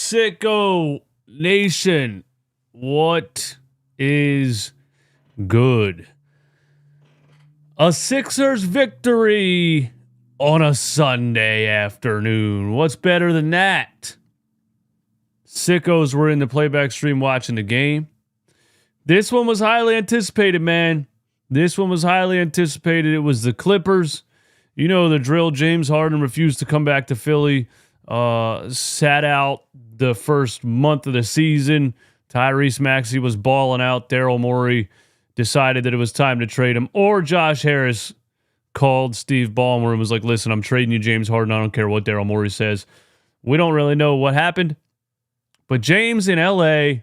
Sicko Nation, what is good? A Sixers victory on a Sunday afternoon. What's better than that? Sickos were in the playback stream watching the game. This one was highly anticipated, man. This one was highly anticipated. It was the Clippers. You know the drill. James Harden refused to come back to Philly. Sat out the first month of the season. Tyrese Maxey was balling out. Daryl Morey decided that it was time to trade him. Or Josh Harris called Steve Ballmer and was like, listen, I'm trading you James Harden. I don't care what Daryl Morey says. We don't really know what happened. But James in LA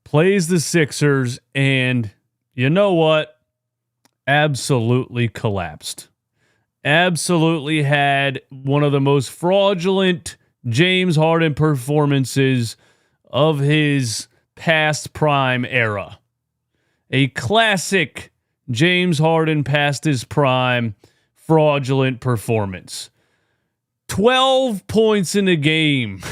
plays the Sixers, and you know what? Absolutely collapsed. Absolutely had one of the most fraudulent James Harden performances of his past prime era. A classic James Harden past his prime fraudulent performance. 12 points in the game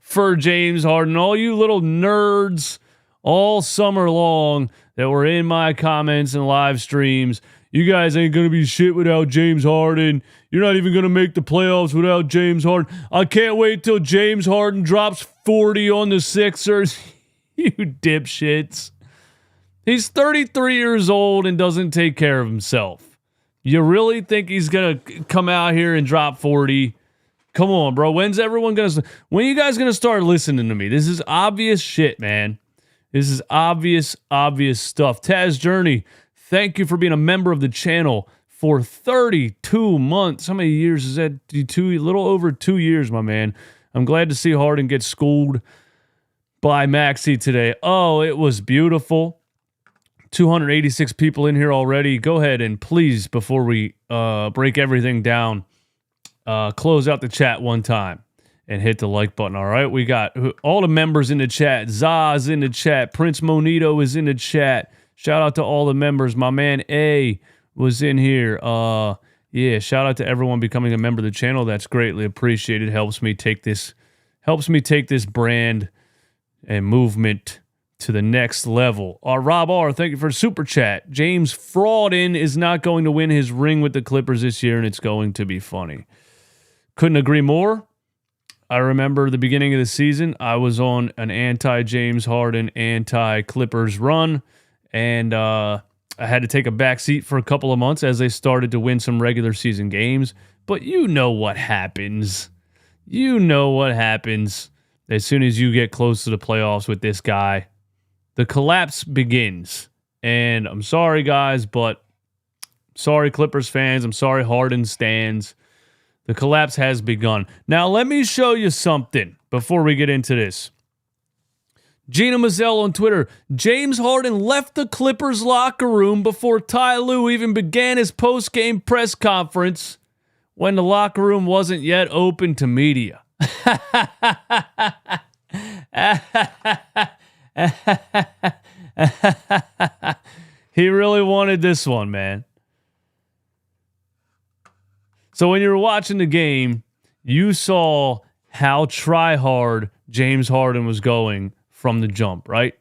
for James Harden. All you little nerds all summer long that were in my comments and live streams, you guys ain't going to be shit without James Harden. You're not even going to make the playoffs without James Harden. I can't wait till James Harden drops 40 on the Sixers. You dipshits. He's 33 years old and doesn't take care of himself. You really think he's going to come out here and drop 40? Come on, bro. When are you guys going to start listening to me? This is obvious shit, man. This is obvious stuff. Taz Journey, thank you for being a member of the channel for 32 months. How many years is that? A little over 2 years, my man. I'm glad to see Harden get schooled by Maxey today. Oh, it was beautiful. 286 people in here already. Go ahead and please, before we break everything down, close out the chat one time and hit the like button. All right, we got all the members in the chat. Zaz in the chat. Prince Monito is in the chat. Shout out to all the members. My man A was in here. Yeah, shout out to everyone becoming a member of the channel. That's greatly appreciated. Helps me take this brand and movement to the next level. Rob R, thank you for super chat. James Frauden is not going to win his ring with the Clippers this year, and it's going to be funny. Couldn't agree more. I remember the beginning of the season, I was on an anti-James Harden, anti-Clippers run, and I had to take a back seat for a couple of months as they started to win some regular season games. But you know what happens. You know what happens as soon as you get close to the playoffs with this guy. The collapse begins. And I'm sorry, guys, but sorry, Clippers fans. I'm sorry, Harden stans. The collapse has begun. Now, let me show you something before we get into this. Gina Mazzell on Twitter. James Harden left the Clippers locker room before Ty Lue even began his post-game press conference when the locker room wasn't yet open to media. He really wanted this one, man. So when you were watching the game, you saw how try-hard James Harden was going from the jump, right?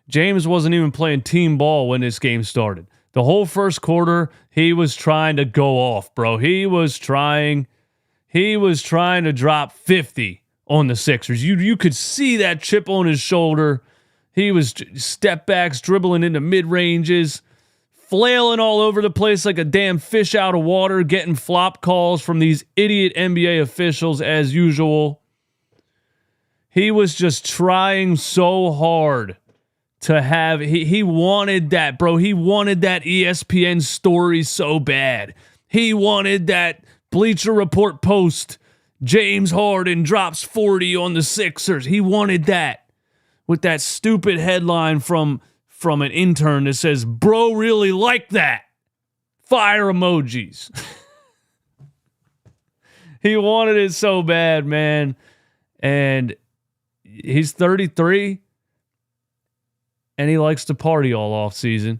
James wasn't even playing team ball when this game started. The whole first quarter, he was trying to go off, bro. He was trying to drop 50 on the Sixers. You could see that chip on his shoulder. He was step backs, dribbling into mid-ranges, flailing all over the place like a damn fish out of water, getting flop calls from these idiot NBA officials as usual. He was just trying so hard to have... He wanted that, bro. He wanted that ESPN story so bad. He wanted that Bleacher Report post. James Harden drops 40 on the Sixers. He wanted that. With that stupid headline from an intern that says, bro really like that. Fire emojis. He wanted it so bad, man. And he's 33. And he likes to party all off season.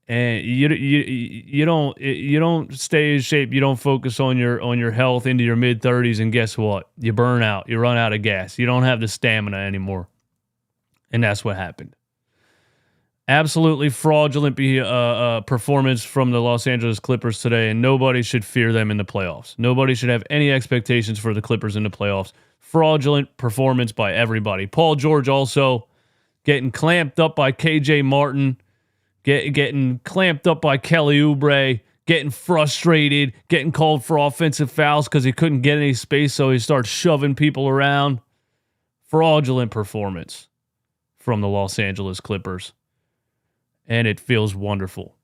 And you don't stay in shape. You don't focus on your health into your mid-30s, and guess what? You burn out. You run out of gas. You don't have the stamina anymore, and that's what happened. Absolutely fraudulent performance from the Los Angeles Clippers today, and nobody should fear them in the playoffs. Nobody should have any expectations for the Clippers in the playoffs. Fraudulent performance by everybody. Paul George also getting clamped up by KJ Martin. Getting clamped up by Kelly Oubre, getting frustrated, getting called for offensive fouls because he couldn't get any space, so he starts shoving people around. Fraudulent performance from the Los Angeles Clippers. And it feels wonderful.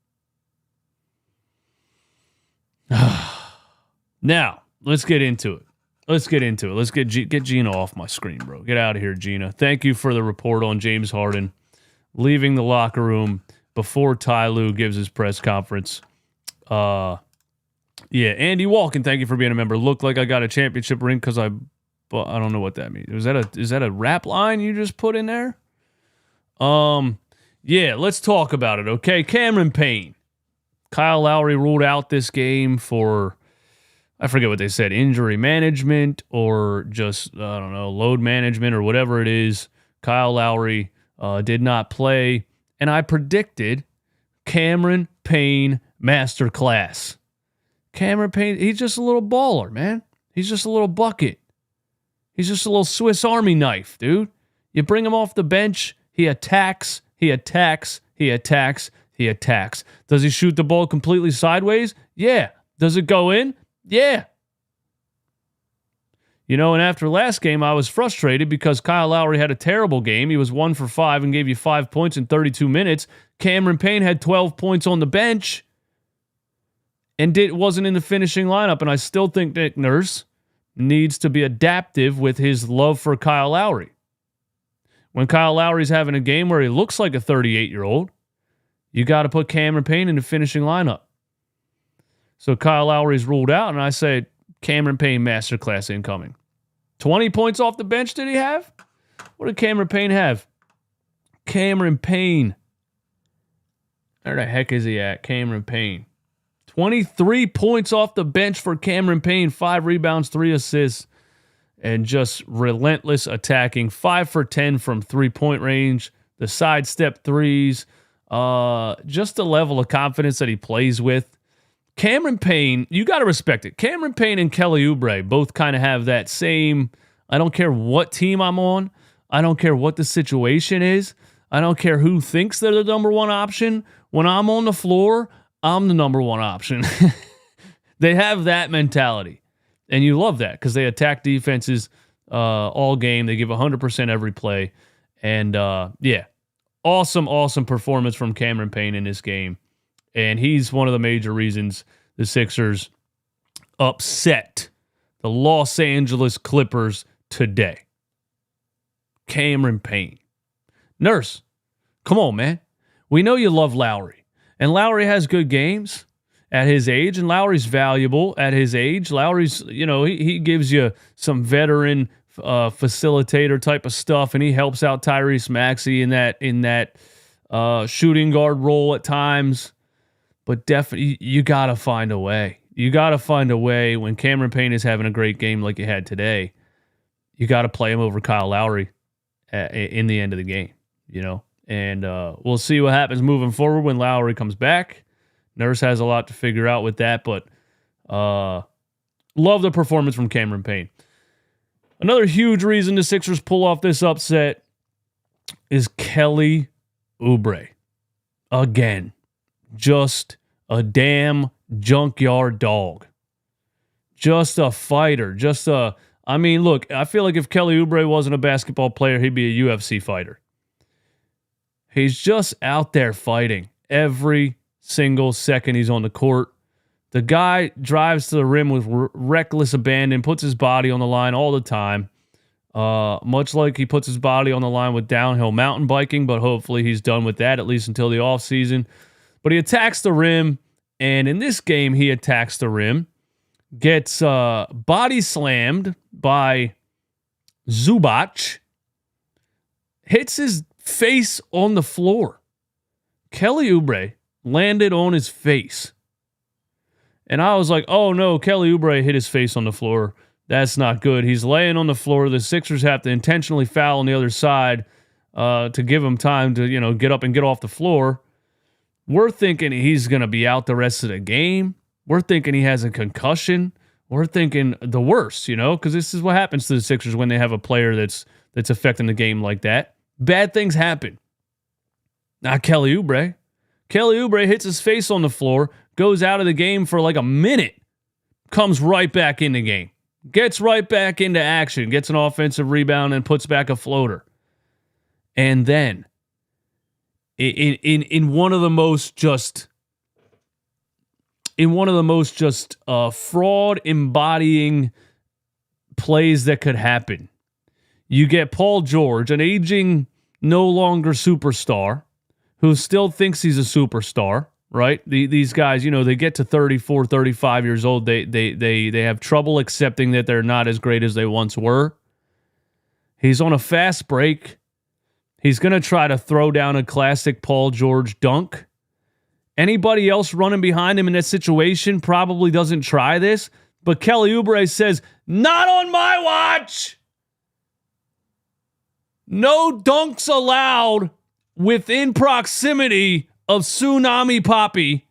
Now, let's get into it. Let's get Gina off my screen, bro. Get out of here, Gina. Thank you for the report on James Harden leaving the locker room before Ty Lue gives his press conference. Yeah, Andy Walken, thank you for being a member. Looked like I got a championship ring because I don't know what that means. Is that a rap line you just put in there? Yeah, let's talk about it, okay? Cameron Payne. Kyle Lowry ruled out this game for, I forget what they said, injury management or just, I don't know, load management or whatever it is. Kyle Lowry did not play. And I predicted Cameron Payne masterclass. Cameron Payne, he's just a little baller, man. He's just a little bucket. He's just a little Swiss Army knife, dude. You bring him off the bench, he attacks. Does he shoot the ball completely sideways? Yeah. Does it go in? Yeah. You know, and after last game, I was frustrated because Kyle Lowry had a terrible game. He was 1 for 5 and gave you 5 points in 32 minutes. Cameron Payne had 12 points on the bench and wasn't in the finishing lineup. And I still think Nick Nurse needs to be adaptive with his love for Kyle Lowry. When Kyle Lowry's having a game where he looks like a 38-year-old, you got to put Cameron Payne in the finishing lineup. So Kyle Lowry's ruled out, and I say Cameron Payne masterclass incoming. 20 points off the bench did he have? What did Cameron Payne have? Cameron Payne. Where the heck is he at? Cameron Payne. 23 points off the bench for Cameron Payne. 5 rebounds, 3 assists, and just relentless attacking. 5 for 10 from three-point range. The sidestep threes. Just the level of confidence that he plays with. Cameron Payne, you got to respect it. Cameron Payne and Kelly Oubre both kind of have that same, I don't care what team I'm on. I don't care what the situation is. I don't care who thinks they're the number one option. When I'm on the floor, I'm the number one option. They have that mentality. And you love that because they attack defenses all game. They give 100% every play. And yeah, awesome performance from Cameron Payne in this game. And he's one of the major reasons the Sixers upset the Los Angeles Clippers today. Cameron Payne. Nurse, come on, man. We know you love Lowry. And Lowry has good games at his age, and Lowry's valuable at his age. Lowry's, he gives you some veteran facilitator type of stuff, and he helps out Tyrese Maxey in that shooting guard role at times. But definitely, you got to find a way. You got to find a way when Cameron Payne is having a great game like you had today. You got to play him over Kyle Lowry in the end of the game, And we'll see what happens moving forward when Lowry comes back. Nurse has a lot to figure out with that, but love the performance from Cameron Payne. Another huge reason the Sixers pull off this upset is Kelly Oubre. Again. Just a damn junkyard dog. Just a fighter. Look, I feel like if Kelly Oubre wasn't a basketball player, he'd be a UFC fighter. He's just out there fighting every single second he's on the court. The guy drives to the rim with reckless abandon, puts his body on the line all the time. Much like he puts his body on the line with downhill mountain biking, but hopefully he's done with that, at least until the offseason. But he attacks the rim, and in this game, he attacks the rim, gets body slammed by Zubac, hits his face on the floor. Kelly Oubre landed on his face. And I was like, oh no, Kelly Oubre hit his face on the floor. That's not good. He's laying on the floor. The Sixers have to intentionally foul on the other side to give him time to, get up and get off the floor. We're thinking he's going to be out the rest of the game. We're thinking he has a concussion. We're thinking the worst, because this is what happens to the Sixers when they have a player that's affecting the game like that. Bad things happen. Not Kelly Oubre. Kelly Oubre hits his face on the floor, goes out of the game for like a minute, comes right back in the game, gets right back into action, gets an offensive rebound and puts back a floater. And then in one of the most just fraud embodying plays that could happen, you get Paul George, an aging, no longer superstar, who still thinks he's a superstar, right? These guys, they get to 34, 35 years old. They have trouble accepting that they're not as great as they once were. He's on a fast break. He's going to try to throw down a classic Paul George dunk. Anybody else running behind him in that situation probably doesn't try this. But Kelly Oubre says, not on my watch. No dunks allowed within proximity of Tsunami Papi,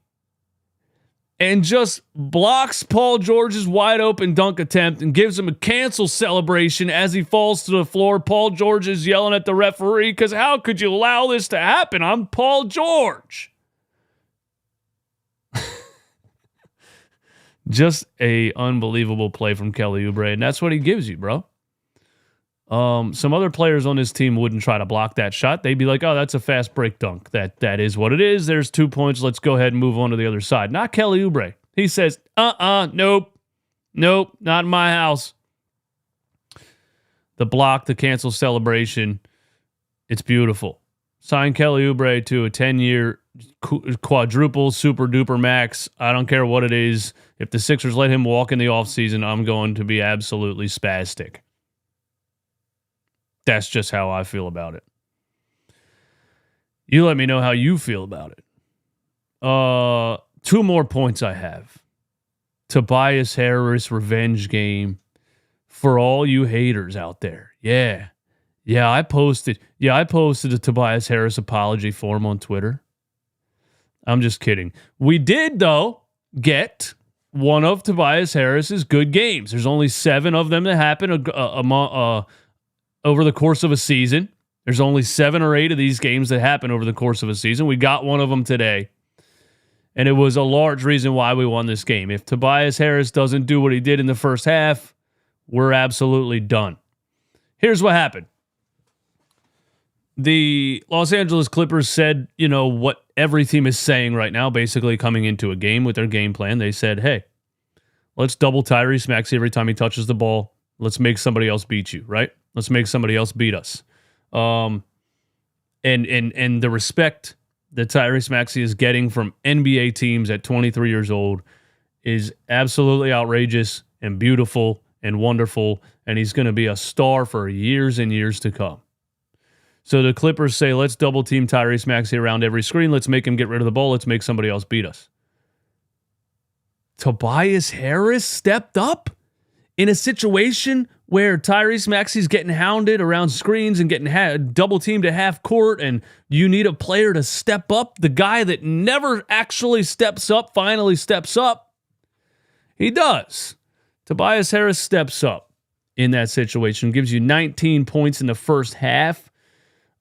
and just blocks Paul George's wide open dunk attempt and gives him a cancel celebration as he falls to the floor. Paul George is yelling at the referee because how could you allow this to happen? I'm Paul George. Just a unbelievable play from Kelly Oubre, and that's what he gives you, bro. Some other players on this team wouldn't try to block that shot. They'd be like, oh, that's a fast break dunk. That is what it is. There's 2 points. Let's go ahead and move on to the other side. Not Kelly Oubre. He says, nope, not in my house. The block, the cancel celebration, it's beautiful. Sign Kelly Oubre to a 10-year quadruple super duper max. I don't care what it is. If the Sixers let him walk in the offseason, I'm going to be absolutely spastic. That's just how I feel about it. You let me know how you feel about it. 2 more points I have. Tobias Harris revenge game for all you haters out there. Yeah, I posted a Tobias Harris apology form on Twitter. I'm just kidding. We did, though, get one of Tobias Harris's good games. There's only 7 of them that happen over the course of a season. There's only 7 or 8 of these games that happen over the course of a season. We got one of them today. And it was a large reason why we won this game. If Tobias Harris doesn't do what he did in the first half, we're absolutely done. Here's what happened. The Los Angeles Clippers said, what every team is saying right now, basically coming into a game with their game plan. They said, hey, let's double Tyrese Maxey every time he touches the ball. Let's make somebody else beat you, right? Let's make somebody else beat us. And the respect that Tyrese Maxey is getting from NBA teams at 23 years old is absolutely outrageous and beautiful and wonderful, and he's going to be a star for years and years to come. So the Clippers say, let's double team Tyrese Maxey around every screen. Let's make him get rid of the ball. Let's make somebody else beat us. Tobias Harris stepped up in a situation where Tyrese Maxey's getting hounded around screens and getting double teamed at half court, and you need a player to step up. The guy that never actually steps up finally steps up. He does. Tobias Harris steps up in that situation, gives you 19 points in the first half.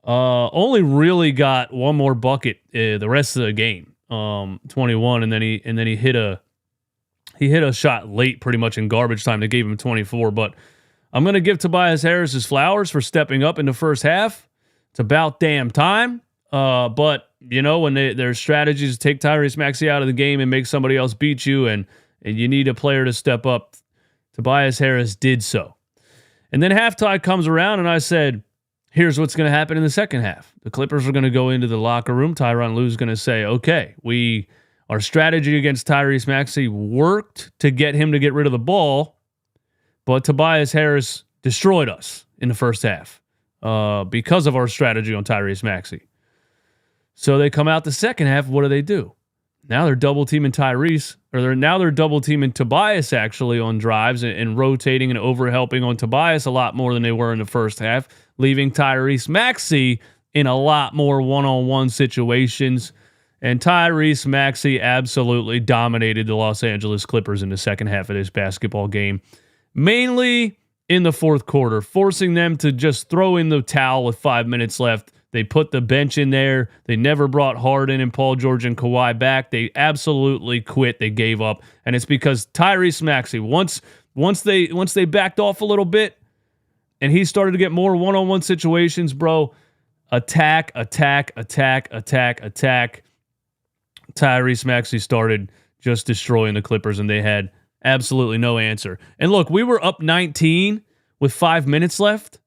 Only really got one more bucket the rest of the game, 21, and then he hit a shot late, pretty much in garbage time. That gave him 24. But I'm going to give Tobias Harris his flowers for stepping up in the first half. It's about damn time. But when their strategies to take Tyrese Maxey out of the game and make somebody else beat you, and you need a player to step up, Tobias Harris did so. And then halftime comes around, and I said, here's what's going to happen in the second half. The Clippers are going to go into the locker room. Tyronn Lue's going to say, okay, our strategy against Tyrese Maxey worked to get him to get rid of the ball, but Tobias Harris destroyed us in the first half because of our strategy on Tyrese Maxey. So they come out the second half. What do? Now they're double teaming Tyrese, or they're double teaming Tobias actually on drives and rotating and over helping on Tobias a lot more than they were in the first half, leaving Tyrese Maxey in a lot more one-on-one situations. And Tyrese Maxey absolutely dominated the Los Angeles Clippers in the second half of this basketball game, mainly in the fourth quarter, forcing them to just throw in the towel with 5 minutes left. They put the bench in there. They never brought Harden and Paul George and Kawhi back. They absolutely quit. They gave up. And it's because Tyrese Maxey, once they backed off a little bit and he started to get more one-on-one situations, bro, attack. Tyrese Maxey started just destroying the Clippers, and they had absolutely no answer. And look, we were up 19 with 5 minutes left.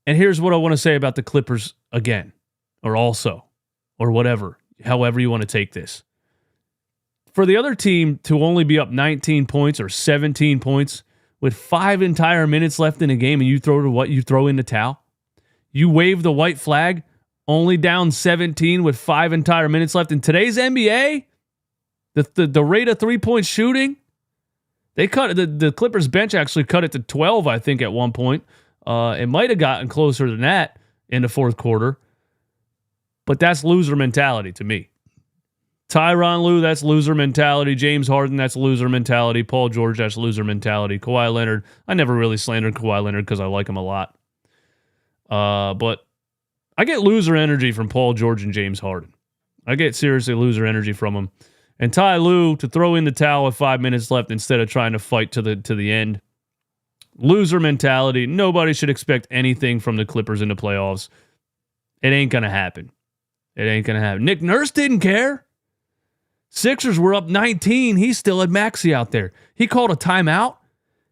And here's what I want to say about the Clippers again, or also, or whatever, however you want to take this. For the other team to only be up 19 points or 17 points with 5 entire minutes left in a game, and you throw in the towel, you wave the white flag, only down 17 with 5 entire minutes left. In today's NBA, the rate of 3-point shooting, they cut the Clippers bench actually cut it to 12, I think, at one point. It might have gotten closer than that in the fourth quarter, but that's loser mentality to me. Tyronn Lue, that's loser mentality. James Harden, that's loser mentality. Paul George, that's loser mentality. Kawhi Leonard, I never really slandered Kawhi Leonard because I like him a lot. But I get loser energy from Paul George and James Harden. I get seriously loser energy from them. And Ty Lue to throw in the towel with 5 minutes left instead of trying to fight to the end. Loser mentality. Nobody should expect anything from the Clippers in the playoffs. It ain't going to happen. Nick Nurse didn't care. Sixers were up 19. He still had Maxey out there. He called a timeout.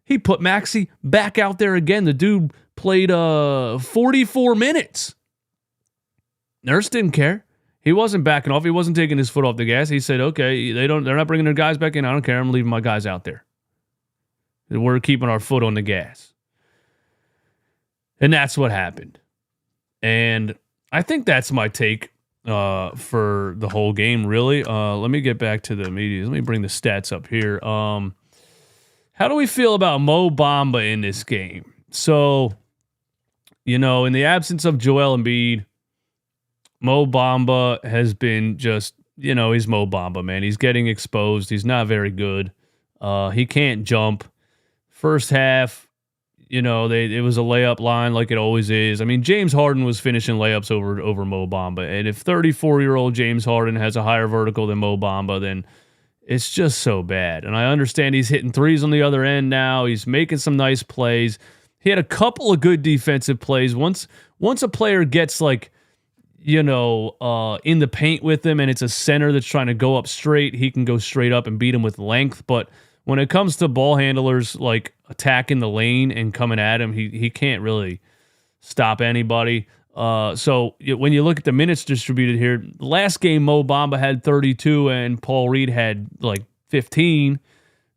He put Maxey back out there again. The dude played 44 minutes. Nurse didn't care. He wasn't backing off. He wasn't taking his foot off the gas. He said, okay, they're not bringing their guys back in. I don't care. I'm leaving my guys out there. We're keeping our foot on the gas. And that's what happened. And I think that's my take for the whole game, really. Let me get back to the media. Let me bring the stats up here. How do we feel about Mo Bamba in this game? So, in the absence of Joel Embiid, Mo Bamba has been just, he's Mo Bamba, man. He's getting exposed. He's not very good. He can't jump. First half, it was a layup line like it always is. I mean, James Harden was finishing layups over Mo Bamba. And if 34-year-old James Harden has a higher vertical than Mo Bamba, then it's just so bad. And I understand he's hitting threes on the other end now. He's making some nice plays. He had a couple of good defensive plays. Once a player gets in the paint with him and it's a center that's trying to go up straight, he can go straight up and beat him with length. But when it comes to ball handlers like attacking the lane and coming at him, he can't really stop anybody. So when you look at the minutes distributed here, last game Mo Bamba had 32 and Paul Reed had like 15.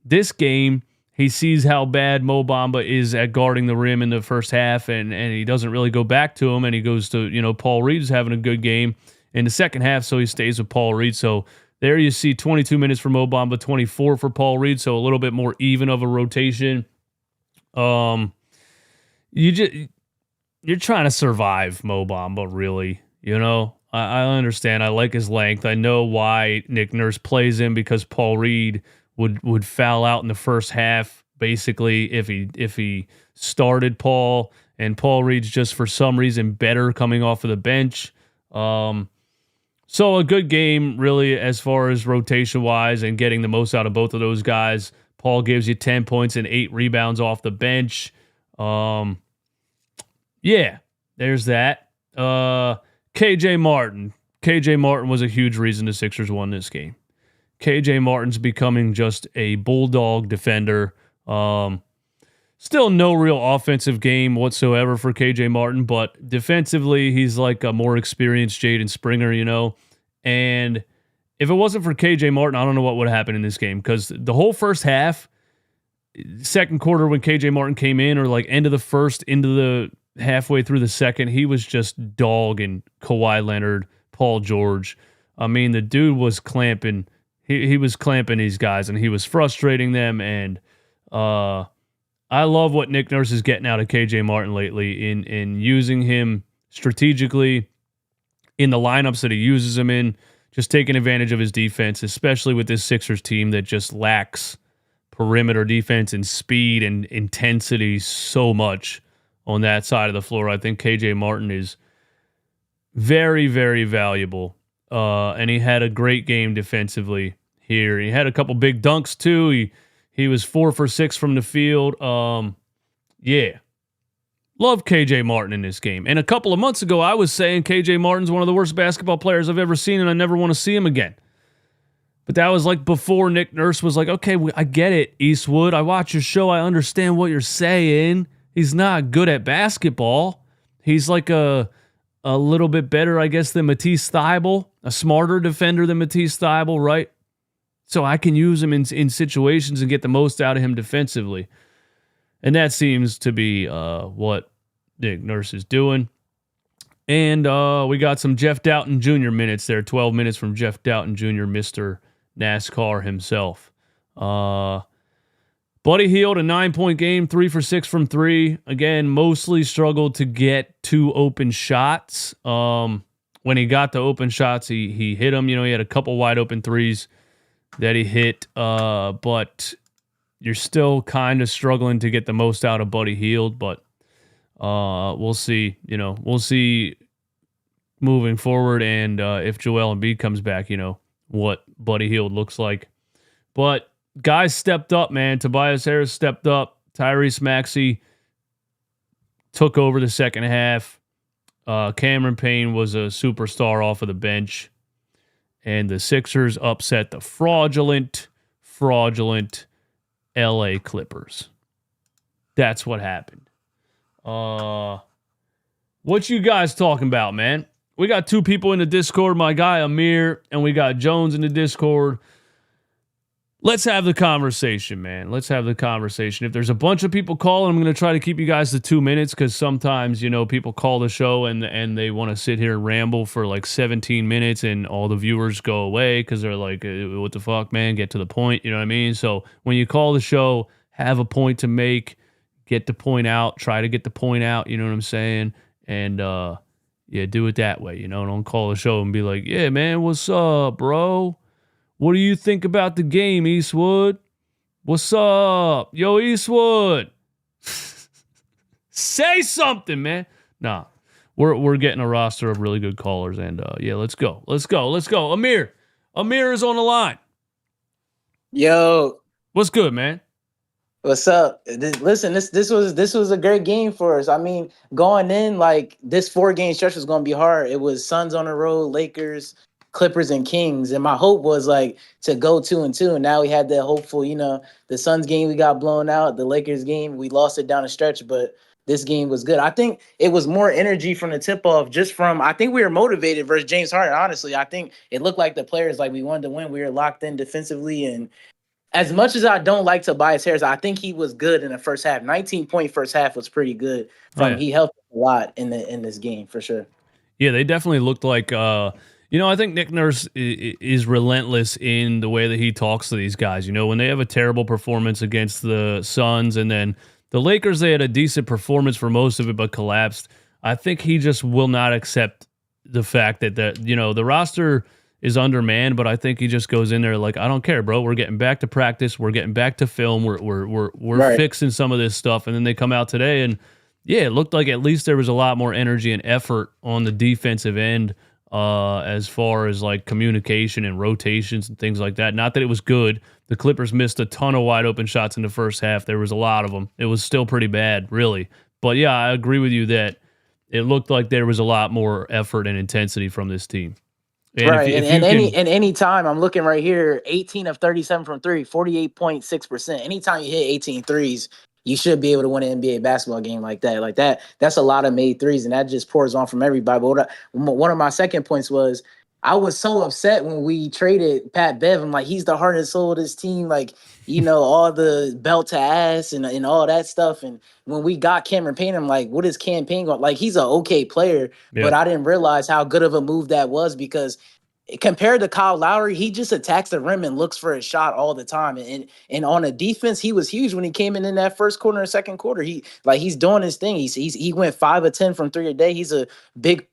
This game, he sees how bad Mo Bamba is at guarding the rim in the first half, and he doesn't really go back to him, and he goes to, Paul Reed's having a good game in the second half, so he stays with Paul Reed. So there you see 22 minutes for Mo Bamba, 24 for Paul Reed, so a little bit more even of a rotation. You're trying to survive Mo Bamba, really. I understand. I like his length. I know why Nick Nurse plays him, because Paul Reed would foul out in the first half, basically, if he started Paul, and Paul Reed's just for some reason better coming off of the bench. So a good game, really, as far as rotation-wise and getting the most out of both of those guys. Paul gives you 10 points and 8 rebounds off the bench. Yeah, there's that. KJ Martin. KJ Martin was a huge reason the Sixers won this game. KJ Martin's becoming just a bulldog defender. Still no real offensive game whatsoever for KJ Martin, but defensively, he's like a more experienced Jaden Springer, And if it wasn't for KJ Martin, I don't know what would happen in this game, because the whole first half, second quarter when KJ Martin came in, or like end of the first, into the halfway through the second, he was just dogging Kawhi Leonard, Paul George. I mean, the dude was clamping. He was clamping these guys, and he was frustrating them. And I love what Nick Nurse is getting out of KJ Martin lately in using him strategically in the lineups that he uses him in, just taking advantage of his defense, especially with this Sixers team that just lacks perimeter defense and speed and intensity so much on that side of the floor. I think KJ Martin is very, very valuable. And he had a great game defensively here. He had a couple big dunks too. He was 4 for 6 from the field. Yeah. Love KJ Martin in this game. And a couple of months ago, I was saying KJ Martin's one of the worst basketball players I've ever seen, and I never want to see him again. But that was like before Nick Nurse was like, okay, I get it, Eastwood. I watch your show. I understand what you're saying. He's not good at basketball. He's like a little bit better, I guess, than Matisse Thybulle, a smarter defender than Matisse Thybulle, right? So I can use him in situations and get the most out of him defensively. And that seems to be what Nick Nurse is doing. And we got some Jeff Doughton Jr. minutes there, 12 minutes from Jeff Doughton Jr., Mr. NASCAR himself. Buddy Hield, a 9-point game, 3 for 6 from 3. Again, mostly struggled to get 2 open shots. When he got the open shots, he hit them. You know, he had a couple wide open threes that he hit, but you're still kind of struggling to get the most out of Buddy Hield, but we'll see. You know, we'll see moving forward, and if Joel Embiid comes back, you know, what Buddy Hield looks like. But guys stepped up, man. Tobias Harris stepped up. Tyrese Maxey took over the second half. Cameron Payne was a superstar off of the bench. And the Sixers upset the fraudulent LA Clippers. That's what happened. What you guys talking about, man? We got 2 people in the Discord, my guy Amir, and we got Jones in the Discord. Let's have the conversation, man. Let's have the conversation. If there's a bunch of people calling, I'm going to try to keep you guys to 2 minutes because sometimes, you know, people call the show and they want to sit here and ramble for like 17 minutes and all the viewers go away because they're like, what the fuck, man? Get to the point. You know what I mean? So when you call the show, have a point to make, get the point out, try to get the point out. You know what I'm saying? And, yeah, do it that way. You know, don't call the show and be like, yeah, man, what's up, bro? What do you think about the game, Eastwood? What's up? Yo, Eastwood. Say something, man. Nah, we're getting a roster of really good callers, and yeah, let's go. Amir is on the line. Yo, what's good, man? What's up? Listen, this was a great game for us. I mean, going in, like, this 4-game stretch was going to be hard. It was Suns on the road, Lakers, Clippers, and Kings. And my hope was, like, to go 2-2. And now we had that hopeful, you know, the Suns game, we got blown out. The Lakers game, we lost it down the stretch. But this game was good. I think it was more energy from the tip-off I think we were motivated versus James Harden, honestly. I think it looked like the players, like, we wanted to win. We were locked in defensively. And as much as I don't like Tobias Harris, I think he was good in the first half. 19-point first half was pretty good. He helped a lot in this game for sure. Yeah, they definitely looked like you know, I think Nick Nurse is relentless in the way that he talks to these guys. You know, when they have a terrible performance against the Suns and then the Lakers, they had a decent performance for most of it but collapsed. I think he just will not accept the fact that you know, the roster is undermanned, but I think he just goes in there like, I don't care, bro. We're getting back to practice. We're getting back to film. We're right. Fixing some of this stuff. And then they come out today and yeah, it looked like at least there was a lot more energy and effort on the defensive end as far as like communication and rotations and things like that. Not that it was good. The Clippers missed a ton of wide open shots in the first half. There was a lot of them. It was still pretty bad, really. But yeah, I agree with you that it looked like there was a lot more effort and intensity from this team. And right, any time I'm looking right here, 18 of 37 from 3, 48.6%. Anytime you hit 18 threes, you should be able to win an NBA basketball game like that. That's a lot of made threes, and that just pours on from everybody. But one of my second points was I was so upset when we traded Pat Bev. I'm like, he's the heart and soul of this team. Like, you know, all the belt to ass and all that stuff. And when we got Cameron Payne, I'm like, what is Cam Payne going? Like, he's an okay player, but I didn't realize how good of a move that was because compared to Kyle Lowry, he just attacks the rim and looks for a shot all the time. And on a defense, he was huge when he came in that first quarter and second quarter. He's doing his thing. He went 5 of 10 from 3 a day. He's a big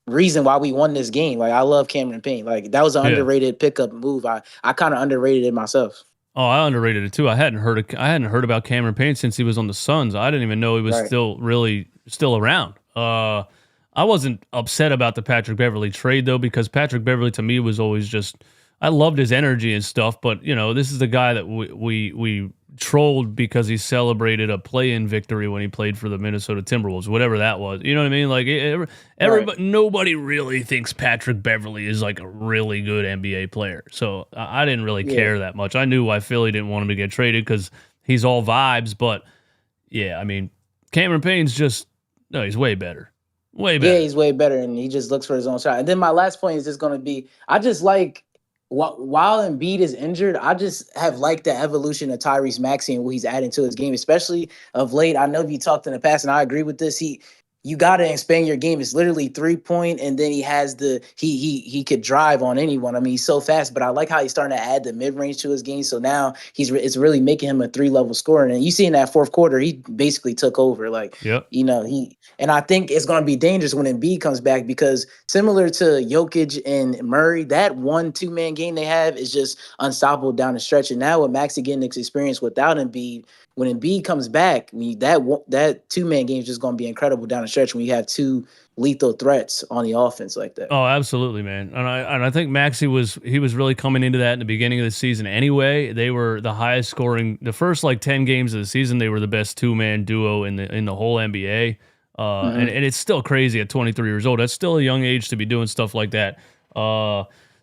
reason why we won this game. Like, I love Cameron Payne. Like, that was an underrated pickup move. I kind of underrated it myself. Oh, I underrated it too. I hadn't heard about Cameron Payne since he was on the Suns. I didn't even know he was still around. I wasn't upset about the Patrick Beverley trade though, because Patrick Beverley to me was always just, I loved his energy and stuff, but this is the guy that we trolled because he celebrated a play-in victory when he played for the Minnesota Timberwolves, whatever that was. You know what I mean? Like everybody, nobody really thinks Patrick Beverley is like a really good NBA player. So I didn't really care that much. I knew why Philly didn't want him to get traded because he's all vibes, but yeah, I mean, Cameron Payne's he's way better. Way better. Yeah, he's way better, and he just looks for his own shot. And then my last point is just going to be, I just like, while Embiid is injured, I just have liked the evolution of Tyrese Maxey and what he's adding to his game, especially of late. I know you talked in the past, and I agree with this. You got to expand your game. It's literally 3-point, and then he has he could drive on anyone. I mean, he's so fast, but I like how he's starting to add the mid-range to his game. So now it's really making him a 3-level scorer. And you see in that fourth quarter, he basically took over. Like, and I think it's going to be dangerous when Embiid comes back, because similar to Jokic and Murray, that 1-2-man game they have is just unstoppable down the stretch. And now with Maxey getting this experience without Embiid, when Embiid comes back, that 2-man game is just going to be incredible down the stretch when you have two lethal threats on the offense like that. Oh, absolutely, man. And I think Maxey was really coming into that in the beginning of the season anyway. They were the highest scoring. The first 10 games of the season, they were the best 2-man duo in the whole NBA. And it's still crazy at 23 years old. That's still a young age to be doing stuff like that.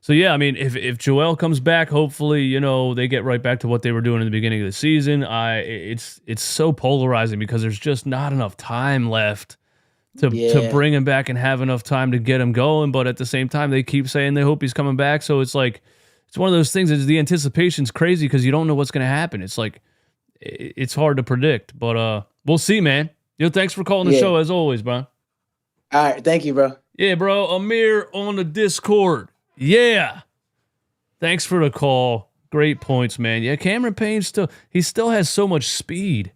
So yeah, I mean, if Joel comes back, hopefully, they get right back to what they were doing in the beginning of the season. It's so polarizing because there's just not enough time left to bring him back and have enough time to get him going. But at the same time, they keep saying they hope he's coming back. So it's like, it's one of those things that the anticipation's crazy because you don't know what's going to happen. It's like, it's hard to predict, but we'll see, man. Thanks for calling the show as always, bro. All right, thank you, bro. Yeah, bro. Amir on the Discord. Yeah. Thanks for the call. Great points, man. Yeah, Cameron Payne still has so much speed.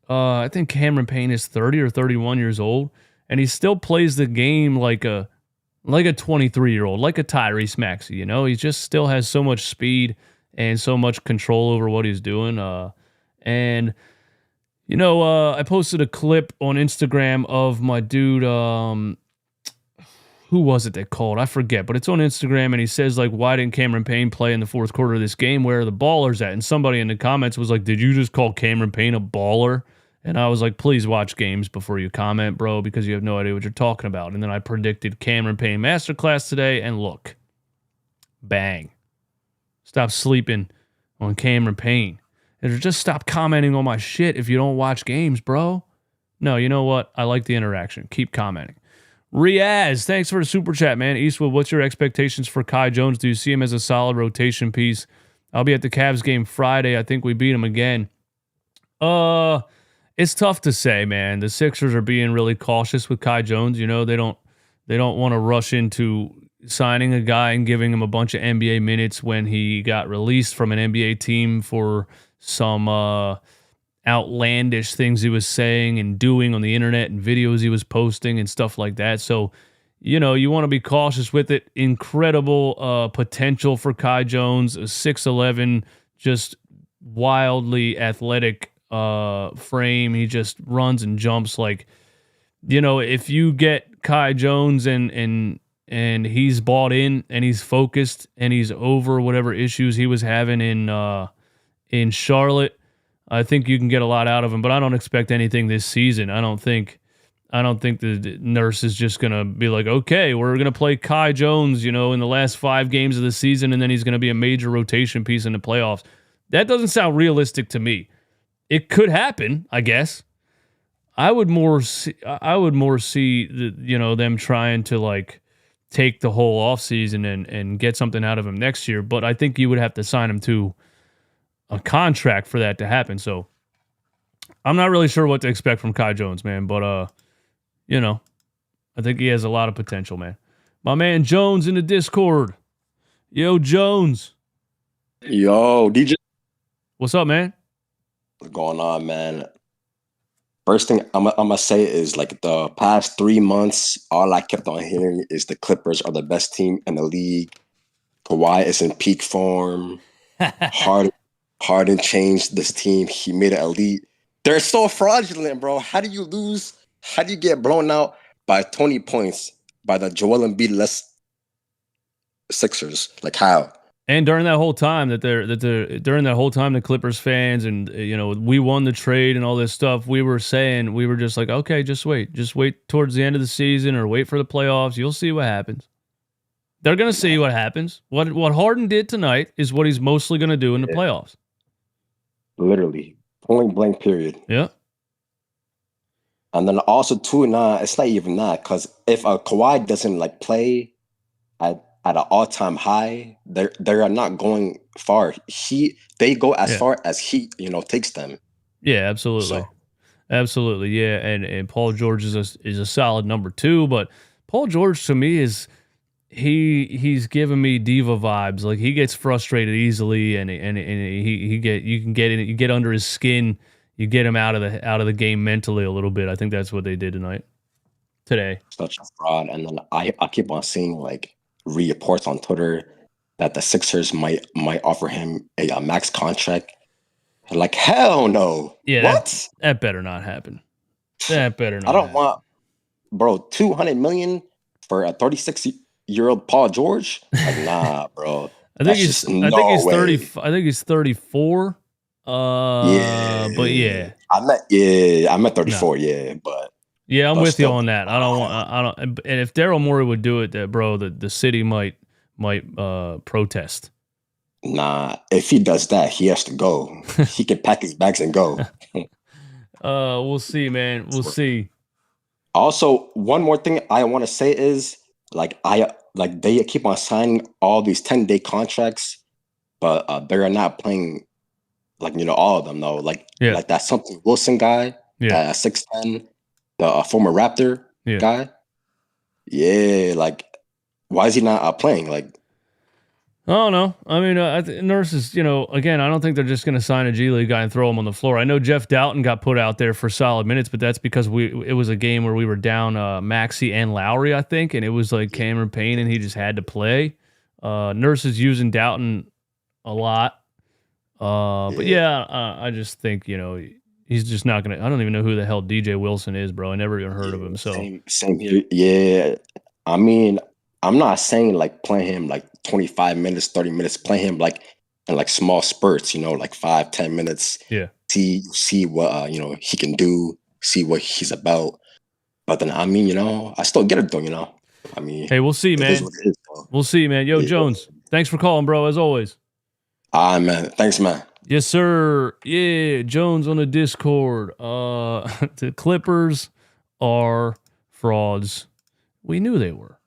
I think Cameron Payne is 30 or 31 years old, and he still plays the game like a 23-year-old, like a Tyrese Maxey, He just still has so much speed and so much control over what he's doing. I posted a clip on Instagram of my dude, who was it that called? I forget, but it's on Instagram, and he says, why didn't Cameron Payne play in the fourth quarter of this game? Where are the ballers at? And somebody in the comments was like, did you just call Cameron Payne a baller? And I was like, please watch games before you comment, bro, because you have no idea what you're talking about. And then I predicted Cameron Payne masterclass today, and look, bang. Stop sleeping on Cameron Payne. And just stop commenting on my shit if you don't watch games, bro. No, you know what? I like the interaction. Keep commenting. Riaz, thanks for the super chat, man. Eastwood, what's your expectations for Kai Jones? Do you see him as a solid rotation piece? I'll be at the Cavs game Friday. I think we beat him again. It's tough to say, man. The Sixers are being really cautious with Kai Jones. They don't want to rush into signing a guy and giving him a bunch of NBA minutes when he got released from an NBA team for some outlandish things he was saying and doing on the internet and videos he was posting and stuff like that. So, you want to be cautious with it. Incredible potential for Kai Jones, a 6'11", just wildly athletic frame. He just runs and jumps if you get Kai Jones and he's bought in and he's focused and he's over whatever issues he was having in Charlotte, I think you can get a lot out of him, but I don't expect anything this season. I don't think the nurse is just going to be like, okay, we're going to play Kai Jones, in the last 5 games of the season, and then he's going to be a major rotation piece in the playoffs. That doesn't sound realistic to me. It could happen, I guess. I would more see them trying to take the whole offseason and get something out of him next year, but I think you would have to sign him to a contract for that to happen. So I'm not really sure what to expect from Kai Jones, man, but I think he has a lot of potential, man. My man Jones in the Discord. Yo, Jones. Yo, DJ. What's up, man? What's going on, man? First thing I'm gonna say is like the past 3 months, all I kept on hearing is the Clippers are the best team in the league. Kawhi is in peak form. Harden changed this team. He made it elite. They're so fraudulent, bro. How do you lose? How do you get blown out by 20 points by the Joel Embiid less Sixers? Like how? And during that whole time the Clippers fans and we won the trade and all this stuff, we were just like, okay, just wait towards the end of the season or wait for the playoffs. You'll see what happens. They're gonna see what happens. What Harden did tonight is what he's mostly gonna do in the playoffs. Literally, point blank. Period. Yeah. And then also too, it's not even that, because if a Kawhi doesn't like play at an all-time high, they're not going far. They go as far as he takes them. Yeah, absolutely, absolutely. Yeah, and Paul George is a solid number 2, but Paul George to me is he's giving me diva vibes. Like he gets frustrated easily, and you get under his skin. You get him out of the game mentally a little bit. I think that's what they did today. Such a fraud. And then I keep on seeing like reports on Twitter that the Sixers might offer him a max contract. Like hell no. Yeah, what? That better not happen. That better not. I don't want, bro, $200 million for a 36-year-old Paul George. Like nah, bro. I think he's 30. I think he's 34. But yeah, I'm at 34. No. Yeah, but yeah, I'm with you on that. I don't. And if Daryl Morey would do it, bro, the city might protest. Nah, if he does that, he has to go. He can pack his bags and go. We'll see, man. We'll see. Also, one more thing I want to say is they keep on signing all these 10-day contracts, but they're not playing. All of them though. Like that something Wilson guy, 6'10", the former Raptor guy. Yeah, like why is he not playing? Like I don't know. I mean, nurses. Again, I don't think they're just going to sign a G League guy and throw him on the floor. I know Jeff Doughton got put out there for solid minutes, but that's because it was a game where we were down Maxey and Lowry, I think, and it was like Cameron Payne, and he just had to play. Nurses using Doughton a lot. But yeah, I just think, he's just not going to, I don't even know who the hell DJ Wilson is, bro. I never even heard of him. So same here. Yeah. I mean, I'm not saying like play him like 25 minutes, 30 minutes, play him like in like small spurts, like 5-10 minutes. Yeah. See what, he can do, see what he's about. But then, I mean, I still get it though, I mean, hey, we'll see, man. We'll see, man. Yo, Jones, thanks for calling, bro, as always. Man. Thanks, man. Yes, sir. Yeah, Jones on the Discord. The Clippers are frauds. We knew they were.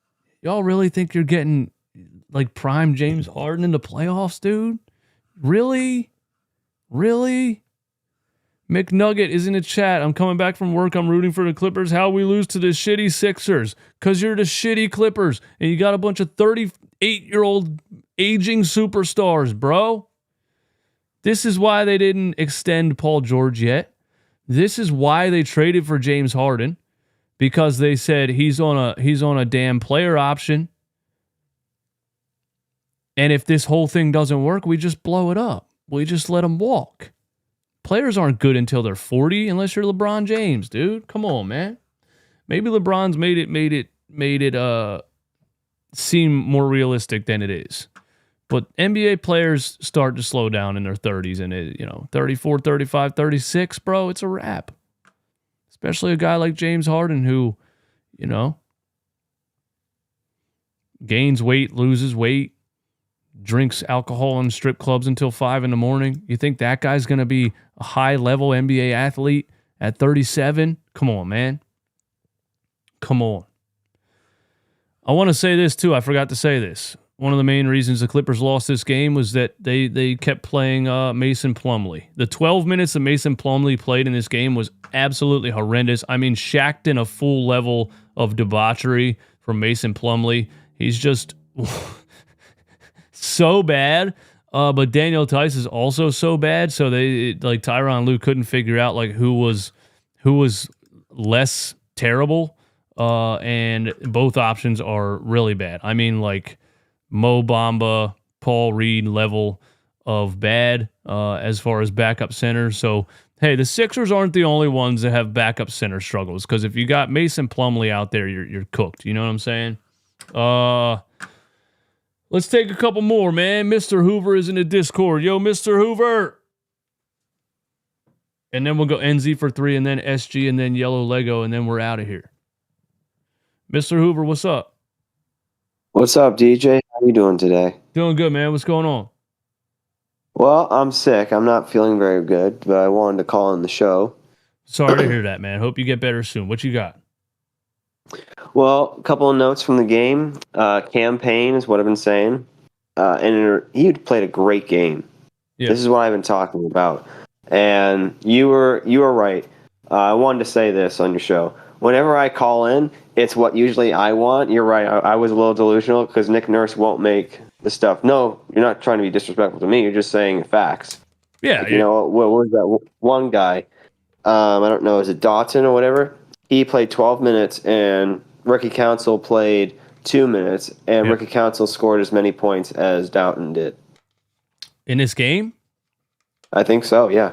Y'all really think you're getting like prime James Harden in the playoffs, dude? Really? Really? McNugget is in the chat. I'm coming back from work. I'm rooting for the Clippers. How we lose to the shitty Sixers? Because you're the shitty Clippers. And you got a bunch of 38-year-old aging superstars, bro. This is why they didn't extend Paul George yet. This is why they traded for James Harden, because they said he's on a damn player option. And if this whole thing doesn't work, we just blow it up. We just let him walk. Players aren't good until they're 40 unless you're LeBron James, dude. Come on, man. Maybe LeBron's made it seem more realistic than it is. But NBA players start to slow down in their 30s, and 34, 35, 36, bro, it's a wrap. Especially a guy like James Harden who, gains weight, loses weight, drinks alcohol in strip clubs until 5 a.m. You think that guy's going to be a high-level NBA athlete at 37? Come on, man. Come on. I want to say this, too. I forgot to say this. One of the main reasons the Clippers lost this game was that they kept playing Mason Plumlee. The 12 minutes that Mason Plumlee played in this game was absolutely horrendous. I mean, Shaqtin' a full level of debauchery from Mason Plumlee. He's just so bad. But Daniel Tice is also so bad. So Tyronn Lue couldn't figure out like who was less terrible. And both options are really bad. I mean, like Mo Bamba, Paul Reed level of bad as far as backup centers. So, hey, the Sixers aren't the only ones that have backup center struggles, because if you got Mason Plumlee out there, you're cooked. You know what I'm saying? Let's take a couple more, man. Mr. Hoover is in the Discord. Yo, Mr. Hoover. And then we'll go NZ for 3, and then SG, and then Yellow Lego, and then we're out of here. Mr. Hoover, what's up? What's up, DJ? How you doing today? Doing good, man. What's going on? Well, I'm sick. I'm not feeling very good, but I wanted to call in the show. Sorry to hear that, man. Hope you get better soon. What you got? Well, a couple of notes from the game. Payne is what I've been saying. And he played a great game. Yeah. This is what I've been talking about. And you were right. I wanted to say this on your show. Whenever I call in, it's what usually I want. You're right. I was a little delusional because Nick Nurse won't make the stuff. No, you're not trying to be disrespectful to me. You're just saying facts. Yeah. Like, you know, what was that one guy? I don't know. Is it Dotson or whatever? He played 12 minutes, and Ricky Council played 2 minutes, and Ricky Council scored as many points as Doughton did. In this game? I think so, yeah.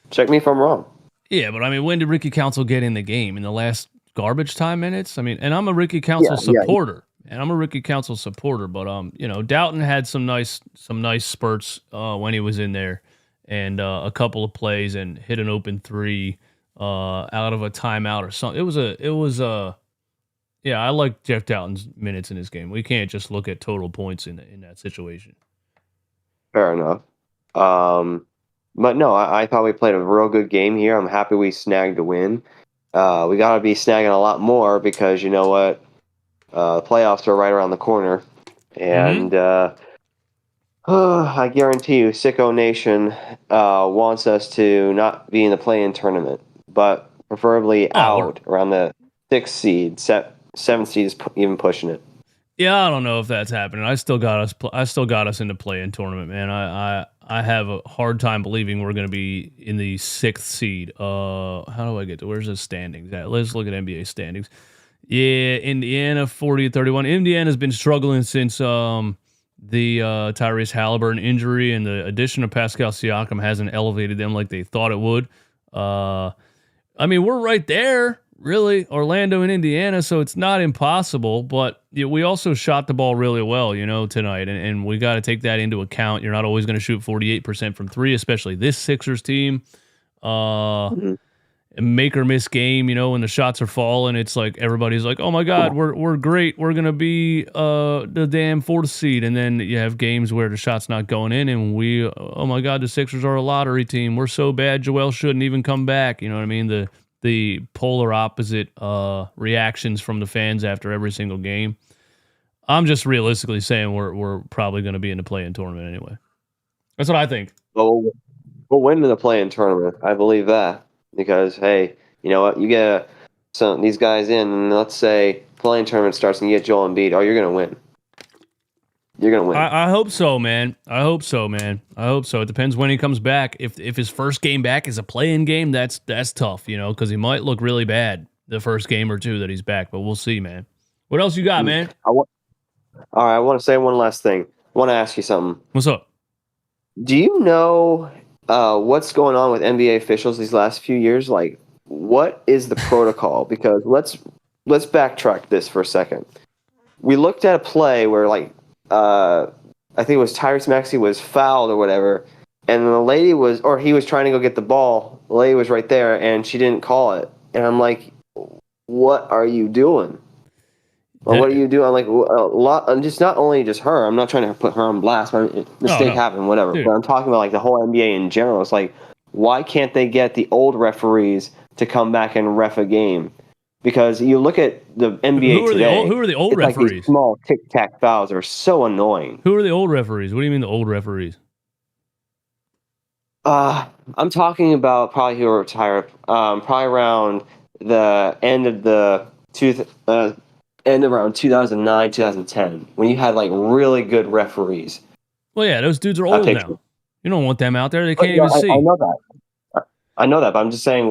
Check me if I'm wrong. Yeah, but I mean, when did Ricky Council get in the game? In the last garbage time minutes? I mean, and I'm a Ricky Council supporter. And I'm a Ricky Council supporter, but you know, Doughton had some nice spurts when he was in there, and a couple of plays, and hit an open three out of a timeout or something. It was yeah, I like Jeff Doughton's minutes in this game. We can't just look at total points in that situation. Fair enough. But no, I thought we played a real good game here. I'm happy we snagged a win. We got to be snagging a lot more because you know what? The playoffs are right around the corner. And I guarantee you, Sicko Nation wants us to not be in the play-in tournament, but preferably out around the 6th seed. 7th seed is even pushing it. Yeah, I don't know if that's happening. I still got us in the play-in tournament, man. I have a hard time believing we're going to be in the 6th seed. How do I get to where's the standings at? Let's look at NBA standings. Yeah, Indiana 40-31. Indiana's been struggling since the Tyrese Halliburton injury, and the addition of Pascal Siakam hasn't elevated them like they thought it would. I mean, we're right there, really, Orlando and Indiana, so it's not impossible, but we also shot the ball really well, you know, tonight, and we got to take that into account. You're not always going to shoot 48% from three, especially this Sixers team. Make or miss game, you know, when the shots are falling, it's like everybody's like, oh my God, we're great. We're going to be the damn 4th seed. And then you have games where the shot's not going in, and oh my God, the Sixers are a lottery team. We're so bad, Joel shouldn't even come back. You know what I mean? The polar opposite reactions from the fans after every single game. I'm just realistically saying we're probably going to be in the play-in tournament anyway. That's what I think. We'll win in the play-in tournament. I believe that. Because, hey, you know what? You get these guys in, and let's say playing tournament starts and you get Joel Embiid. Oh, you're going to win. You're going to win. I hope so, man. I hope so. It depends when he comes back. If his first game back is a play-in game, that's tough, you know, because he might look really bad the first game or two that he's back. But we'll see, man. What else you got, man? All right, I want to say one last thing. I want to ask you something. What's up? Do you know what's going on with NBA officials these last few years? Like, what is the protocol? Because let's backtrack this for a second. We looked at a play where, like, I think it was Tyrese Maxey was fouled or whatever, and the lady he was trying to go get the ball. The lady was right there, and she didn't call it. And I'm like, what are you doing? Well, what are you doing? Like, a lot, and just not only just her. I'm not trying to put her on blast. Mistake happened, whatever. Dude. But I'm talking about like the whole NBA in general. It's like, why can't they get the old referees to come back and ref a game? Because you look at the NBA today. Who are the old referees? Like these small tic-tac fouls are so annoying. Who are the old referees? What do you mean the old referees? I'm talking about probably who are retired. Probably around the end of the end around 2009, 2010, when you had like really good referees. Well, yeah, those dudes are old now. You don't want them out there. They can't Yeah, even see. I know that. I know that, but I'm just saying,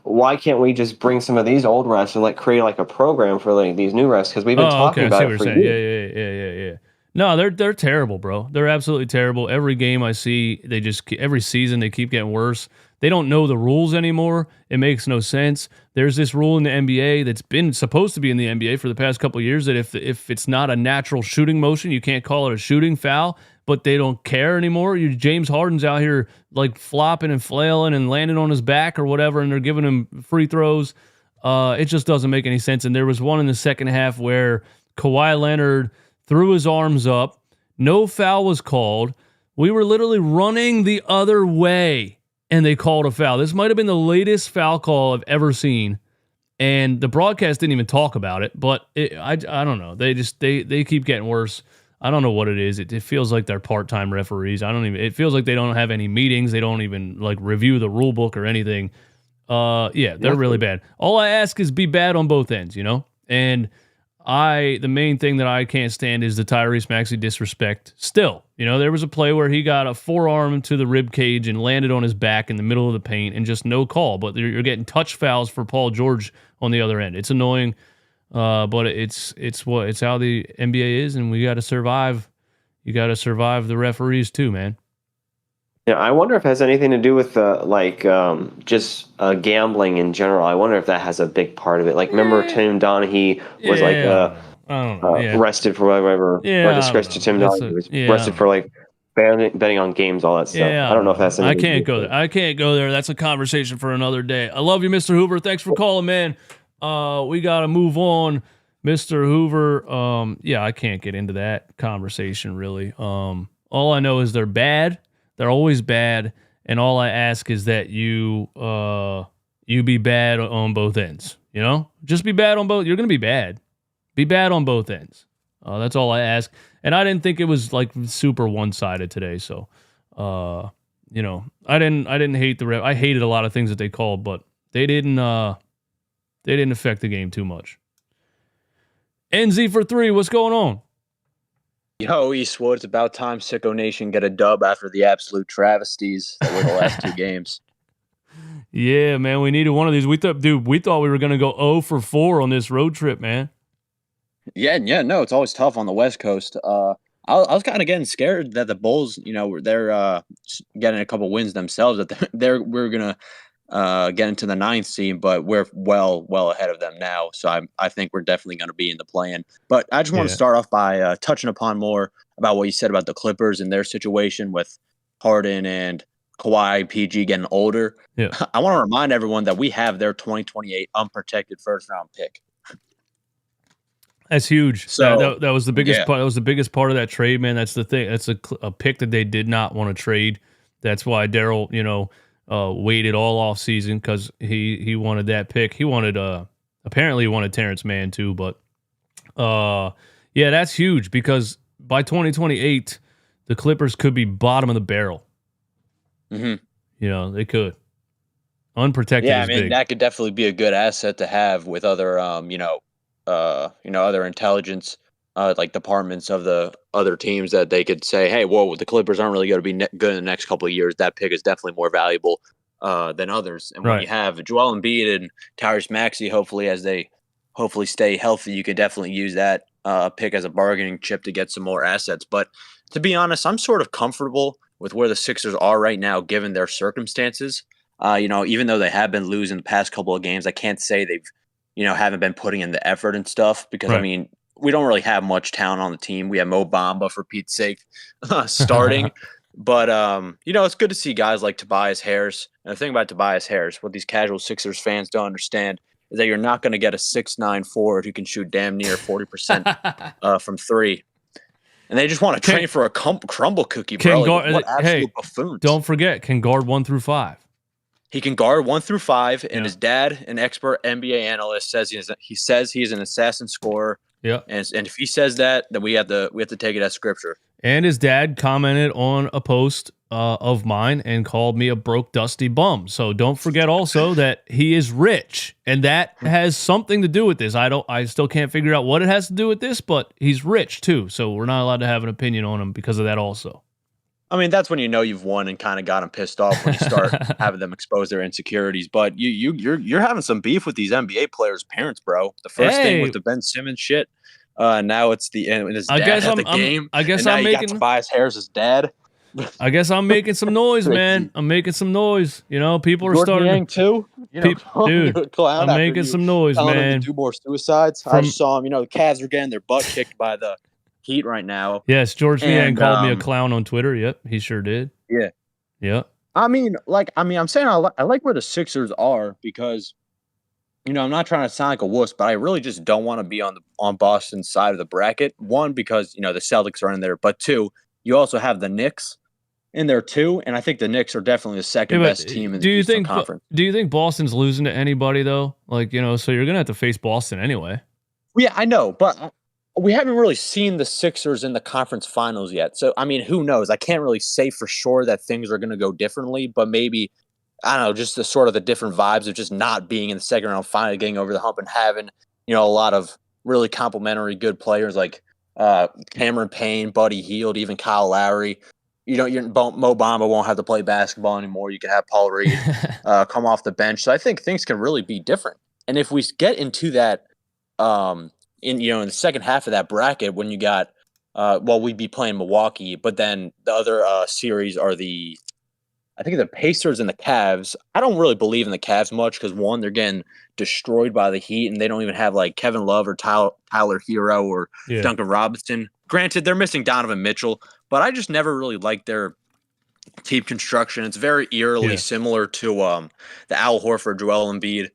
why can't we just bring some of these old refs and like create like a program for like these new refs? Because we've been talking about it for years. Yeah. No, they're terrible, bro. They're absolutely terrible. Every game I see, every season they keep getting worse. They don't know the rules anymore. It makes no sense. There's this rule in the NBA that's been supposed to be in the NBA for the past couple of years that if it's not a natural shooting motion, you can't call it a shooting foul. But they don't care anymore. James Harden's out here like flopping and flailing and landing on his back or whatever, and they're giving him free throws. It just doesn't make any sense. And there was one in the second half where Kawhi Leonard threw his arms up. No foul was called. We were literally running the other way, and they called a foul. This might have been the latest foul call I've ever seen. And the broadcast didn't even talk about it, but I don't know. They keep getting worse. I don't know what it is. It feels like they're part-time referees. It feels like they don't have any meetings. They don't even like review the rule book or anything. Yeah, they're really bad. All I ask is be bad on both ends, you know? And the main thing that I can't stand is the Tyrese Maxey disrespect. Still, you know, there was a play where he got a forearm to the rib cage and landed on his back in the middle of the paint and just no call. But you're getting touch fouls for Paul George on the other end. It's annoying. But it's how the NBA is, and we got to survive. You got to survive the referees too, man. Yeah, I wonder if it has anything to do with just gambling in general. I wonder if that has a big part of it. Like, remember Tim Donaghy was arrested for whatever. Or disgrace to Tim Donaghy was arrested for like betting on games, all that stuff. Yeah, I don't know if that's. I can't go there. I can't go there. That's a conversation for another day. I love you, Mr. Hoover. Thanks for calling, man. We got to move on, Mr. Hoover. Yeah, I can't get into that conversation, really. All I know is they're bad. They're always bad. And all I ask is that you be bad on both ends, you know? Just be bad on both. You're going to be bad. Be bad on both ends. That's all I ask. And I didn't think it was like super one-sided today. So, you know, I didn't hate the ref. I hated a lot of things that they called, but they didn't affect the game too much. NZ for 3, what's going on? Yo, Eastwood, it's about time Sicko Nation get a dub after the absolute travesties that were the last 2 games. Yeah, man, we needed one of these. We thought we were going to go 0 for 4 on this road trip, man. Yeah, no, it's always tough on the West Coast. I was kind of getting scared that the Bulls, you know, they're getting a couple wins themselves. That we're going to get into the 9th seed, but we're well ahead of them now. So I think we're definitely going to be in the play-in. But I just want to start off by touching upon more about what you said about the Clippers and their situation with Harden and Kawhi, PG getting older. Yeah. I want to remind everyone that we have their 2028 unprotected first-round pick. That's huge. So that was the biggest part. That was the biggest part of that trade, man. That's the thing. That's a pick that they did not want to trade. That's why Daryl, you know, waited all off season because he wanted that pick. He wanted apparently he wanted Terrence Mann too, but yeah, that's huge because by 2028 the Clippers could be bottom of the barrel. Mm-hmm. You know, they could. Unprotected. Yeah, is I mean big. that could definitely be a good asset to have with other other intelligence like departments of the other teams that they could say, hey, whoa, the Clippers aren't really going to be good in the next couple of years. That pick is definitely more valuable than others. And when you have Joel Embiid and Tyrese Maxey, hopefully as they stay healthy, you could definitely use that pick as a bargaining chip to get some more assets. But to be honest, I'm sort of comfortable with where the Sixers are right now, given their circumstances. Even though they have been losing the past couple of games, I can't say they've, haven't been putting in the effort and stuff because, I mean, we don't really have much talent on the team. We have Mo Bamba, for Pete's sake, starting. But, it's good to see guys like Tobias Harris. And the thing about Tobias Harris, what these casual Sixers fans don't understand is that you're not going to get a 6'9" forward who can shoot damn near 40% from 3. And they just want to train for a crumble cookie, bro. What absolute buffoons. Don't forget, can guard 1 through 5. He can guard 1 through 5, and his dad, an expert NBA analyst, says he's an assassin scorer. Yeah. And if he says that, then we have to take it as scripture. And his dad commented on a post of mine and called me a broke, dusty bum. So don't forget also that he is rich, and that has something to do with this. I still can't figure out what it has to do with this, but he's rich too. So we're not allowed to have an opinion on him because of that also. I mean, that's when you know you've won and kind of got them pissed off when you start having them expose their insecurities. But you're having some beef with these NBA players' parents, bro. The first thing with the Ben Simmons shit. Now it's his dad at the game. I guess I'm making Tobias Harris's dad. I guess I'm making some noise, man. I'm making some noise. You know, people are starting Yang too. Dude, I'm making some noise, man. Him to do more suicides. I just saw him. The Cavs are getting their butt kicked by the Heat right now. Yes, George Niang called me a clown on Twitter. Yep, he sure did. Yeah. Yep. I'm saying I like where the Sixers are because, I'm not trying to sound like a wuss, but I really just don't want to be on Boston's side of the bracket. One, because the Celtics are in there, but two, you also have the Knicks in there too, and I think the Knicks are definitely the second best team in the Eastern Conference. Do you think Boston's losing to anybody though? So you're gonna have to face Boston anyway. Yeah, I know, but we haven't really seen the Sixers in the conference finals yet. So who knows? I can't really say for sure that things are gonna go differently, but maybe I don't know, just the sort of the different vibes of just not being in the second round final, getting over the hump, and having a lot of really complimentary good players like Cameron Payne, Buddy Hield, even Kyle Lowry. Mo Bamba won't have to play basketball anymore. You can have Paul Reed come off the bench. So I think things can really be different. And if we get into that, in the second half of that bracket, when you got, we'd be playing Milwaukee, but then the other series are I think the Pacers and the Cavs. I don't really believe in the Cavs much because one, they're getting destroyed by the Heat, and they don't even have like Kevin Love or Tyler Hero or Duncan Robinson. Granted, they're missing Donovan Mitchell, but I just never really liked their team construction. It's very eerily similar to the Al Horford, Joel Embiid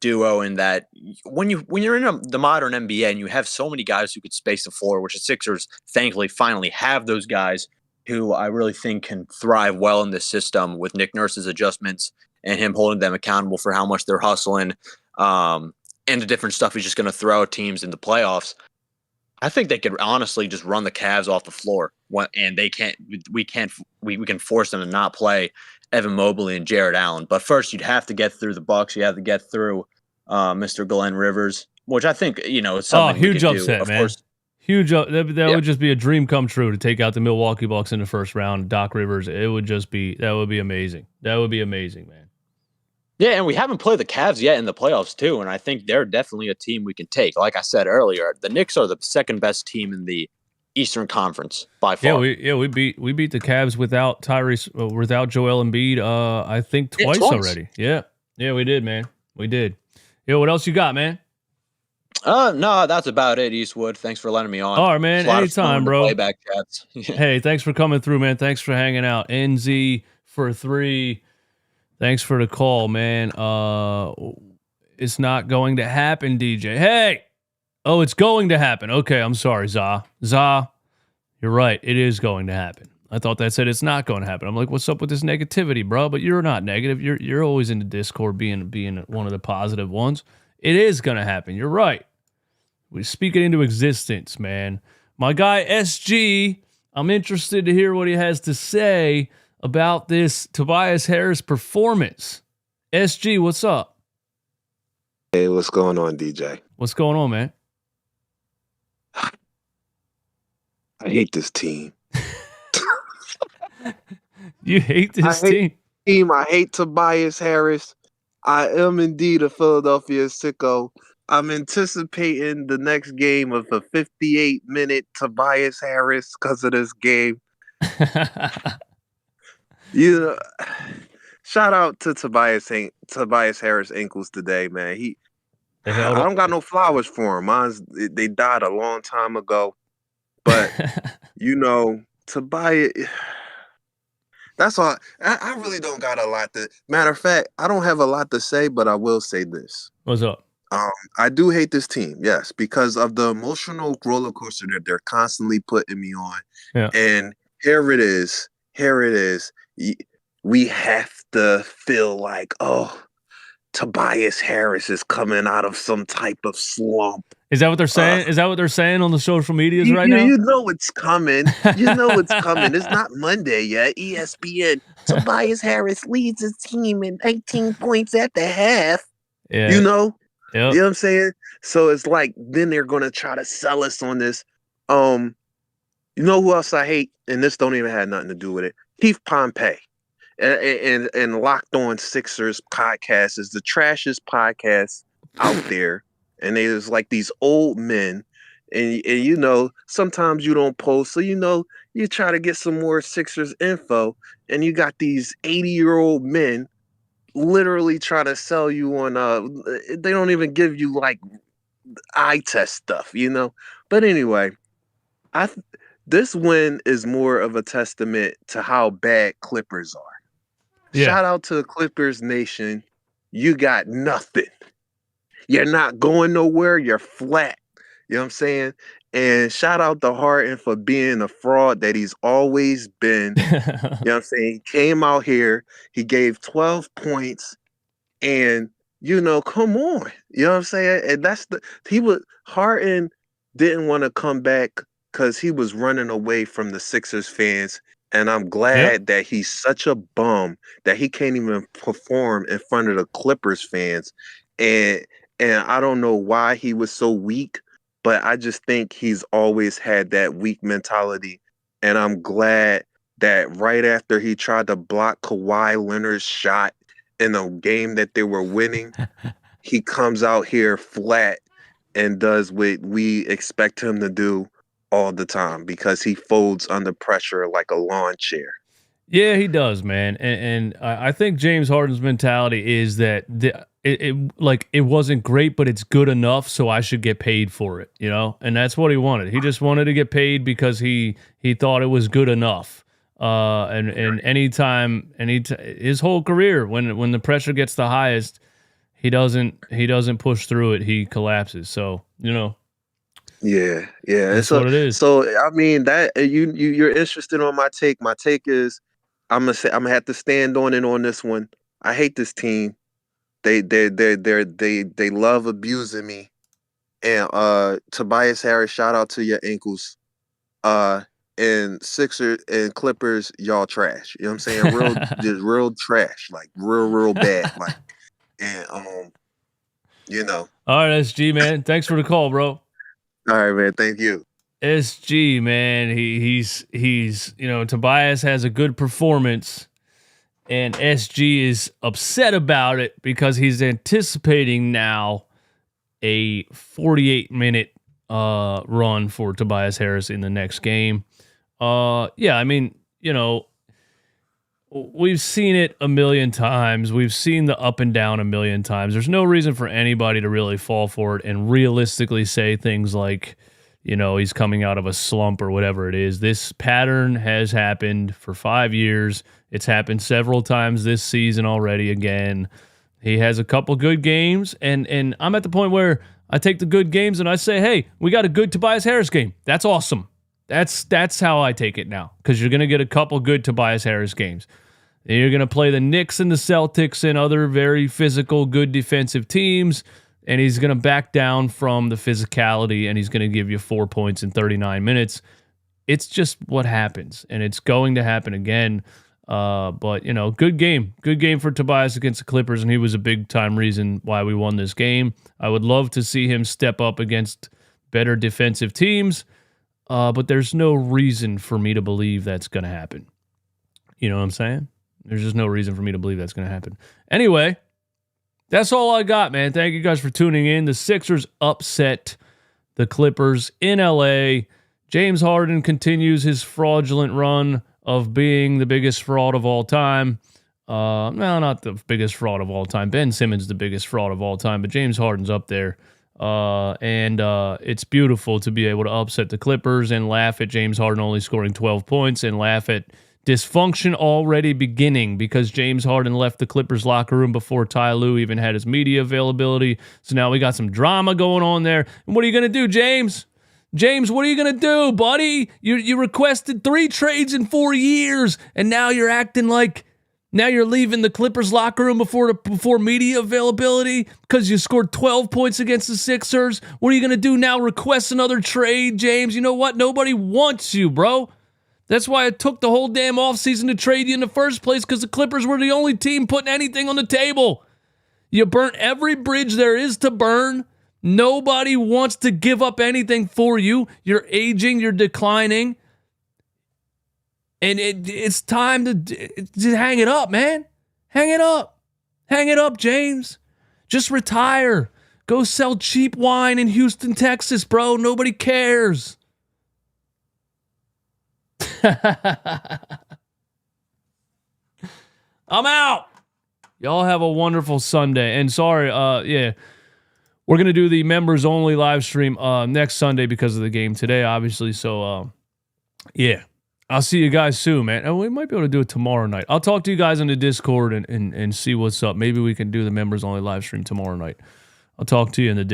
duo, in that when you're in the modern NBA and you have so many guys who could space the floor, which the Sixers thankfully finally have those guys who I really think can thrive well in this system with Nick Nurse's adjustments and him holding them accountable for how much they're hustling and the different stuff he's just going to throw at teams in the playoffs. I think they could honestly just run the Cavs off the floor, and we can force them to not play Evan Mobley and Jared Allen. But first, you'd have to get through the Bucks. You have to get through Mr. Glenn Rivers, which I think it's something. Huge upset, do. Of man. course, huge. That would just be a dream come true to take out the Milwaukee Bucks in the first round. Doc Rivers, that would be amazing. That would be amazing, man. Yeah, and we haven't played the Cavs yet in the playoffs too, and I think they're definitely a team we can take. Like I said earlier, the Knicks are the second best team in the Eastern Conference by far. We beat the Cavs without without Joel Embiid. I think twice already. Yeah, we did, man. We did. What else you got, man? No, that's about it, Eastwood. Thanks for letting me on. All right, man. Anytime, bro. Playback chats. Hey, thanks for coming through, man. Thanks for hanging out. NZ for 3. Thanks for the call, man. It's not going to happen, DJ. Hey! Oh, it's going to happen. Okay, I'm sorry, Za. You're right. It is going to happen. I thought that said it's not going to happen. I'm like, what's up with this negativity, bro? But you're not negative. You're always in the Discord being one of the positive ones. It is going to happen. You're right. We speak it into existence, man. My guy, SG, I'm interested to hear what he has to say about this Tobias Harris performance. SG, what's up? Hey, what's going on, DJ? What's going on, man? I hate this team. You hate this team? I hate Tobias Harris. I am indeed a Philadelphia sicko. I'm anticipating the next game of a 58-minute Tobias Harris because of this game. Shout out to Tobias Harris ankles today, man. I don't got no flowers for him. They died a long time ago. But Tobias, that's all. I really don't got a lot to. Matter of fact, I don't have a lot to say, but I will say this. What's up? I do hate this team, yes, because of the emotional roller coaster that they're constantly putting me on. Yeah. And here it is. We have to feel like, Tobias Harris is coming out of some type of slump. Is that what they're saying? Is that what they're saying on the social medias right now? You know it's coming. You know it's coming. It's not Monday yet. ESPN. Tobias Harris leads his team in 18 points at the half. Yeah. You know? Yep. You know what I'm saying? So it's like then they're gonna try to sell us on this. You know who else I hate? And this don't even have nothing to do with it. Keith Pompey. And Locked On Sixers podcast is the trashiest podcast out there. And they was like these old men, and you know, sometimes you don't post, so you know, you try to get some more Sixers info, and you got these 80-year-old men literally try to sell you on they don't even give you like eye test stuff, you know. But anyway, this win is more of a testament to how bad Clippers are. Yeah. Shout out to the Clippers Nation. You got nothing. You're not going nowhere. You're flat. You know what I'm saying? And shout out to Harden for being a fraud that he's always been. You know what I'm saying? He came out here. He gave 12 points. And, you know, come on. You know what I'm saying? And Harden didn't want to come back because he was running away from the Sixers fans. And I'm glad that he's such a bum that he can't even perform in front of the Clippers fans. And I don't know why he was so weak, but I just think he's always had that weak mentality. And I'm glad that right after he tried to block Kawhi Leonard's shot in a game that they were winning, he comes out here flat and does what we expect him to do all the time because he folds under pressure like a lawn chair. Yeah, he does, man. And I think James Harden's mentality is that it wasn't great, but it's good enough, so I should get paid for it, you know? And that's what he wanted. He just wanted to get paid because he thought it was good enough. And anytime his whole career, when the pressure gets the highest, he doesn't push through it. He collapses. So, you know. Yeah. That's what it is. So I mean that you're interested on my take. My take is I'm gonna have to stand on it on this one. I hate this team. They love abusing me. And Tobias Harris, shout out to your ankles. And Sixers and Clippers, y'all trash. You know what I'm saying? Real trash. Like real bad. Like and you know. All right, SG, man. Thanks for the call, bro. All right, man. Thank you. SG, man, he's you know, Tobias has a good performance, and SG is upset about it because he's anticipating now a 48-minute run for Tobias Harris in the next game. Yeah, I mean, you know, we've seen it a million times. We've seen the up and down a million times. There's no reason for anybody to really fall for it and realistically say things like, you know, he's coming out of a slump or whatever it is. This pattern has happened for 5 years. It's happened several times this season already again. He has a couple good games, and I'm at the point where I take the good games and I say, hey, we got a good Tobias Harris game. That's awesome. That's how I take it now, because you're going to get a couple good Tobias Harris games. And you're going to play the Knicks and the Celtics and other very physical, good defensive teams, and he's going to back down from the physicality, and he's going to give you 4 points in 39 minutes. It's just what happens, and it's going to happen again. But, you know, good game. Good game for Tobias against the Clippers, and he was a big-time reason why we won this game. I would love to see him step up against better defensive teams, but there's no reason for me to believe that's going to happen. You know what I'm saying? There's just no reason for me to believe that's going to happen. Anyway, that's all I got, man. Thank you guys for tuning in. The Sixers upset the Clippers in LA. James Harden continues his fraudulent run of being the biggest fraud of all time. No, not the biggest fraud of all time. Ben Simmons the biggest fraud of all time, but James Harden's up there. And it's beautiful to be able to upset the Clippers and laugh at James Harden only scoring 12 points and laugh at dysfunction already beginning because James Harden left the Clippers locker room before Ty Lue even had his media availability. So now we got some drama going on there. And what are you going to do, James? James, what are you going to do, buddy? You requested 3 trades in 4 years, and now you're acting like Now you're leaving the Clippers locker room before media availability because you scored 12 points against the Sixers. What are you going to do now? Request another trade, James? You know what? Nobody wants you, bro. That's why it took the whole damn offseason to trade you in the first place, because the Clippers were the only team putting anything on the table. You burnt every bridge there is to burn. Nobody wants to give up anything for you. You're aging. You're declining. And it's time to hang it up, man. Hang it up. Hang it up, James. Just retire. Go sell cheap wine in Houston, Texas, bro. Nobody cares. I'm out. Y'all have a wonderful Sunday. And sorry, we're going to do the members only live stream next Sunday because of the game today, obviously. So, yeah. I'll see you guys soon, man. And we might be able to do it tomorrow night. I'll talk to you guys in the Discord and see what's up. Maybe we can do the members only live stream tomorrow night. I'll talk to you in the Discord.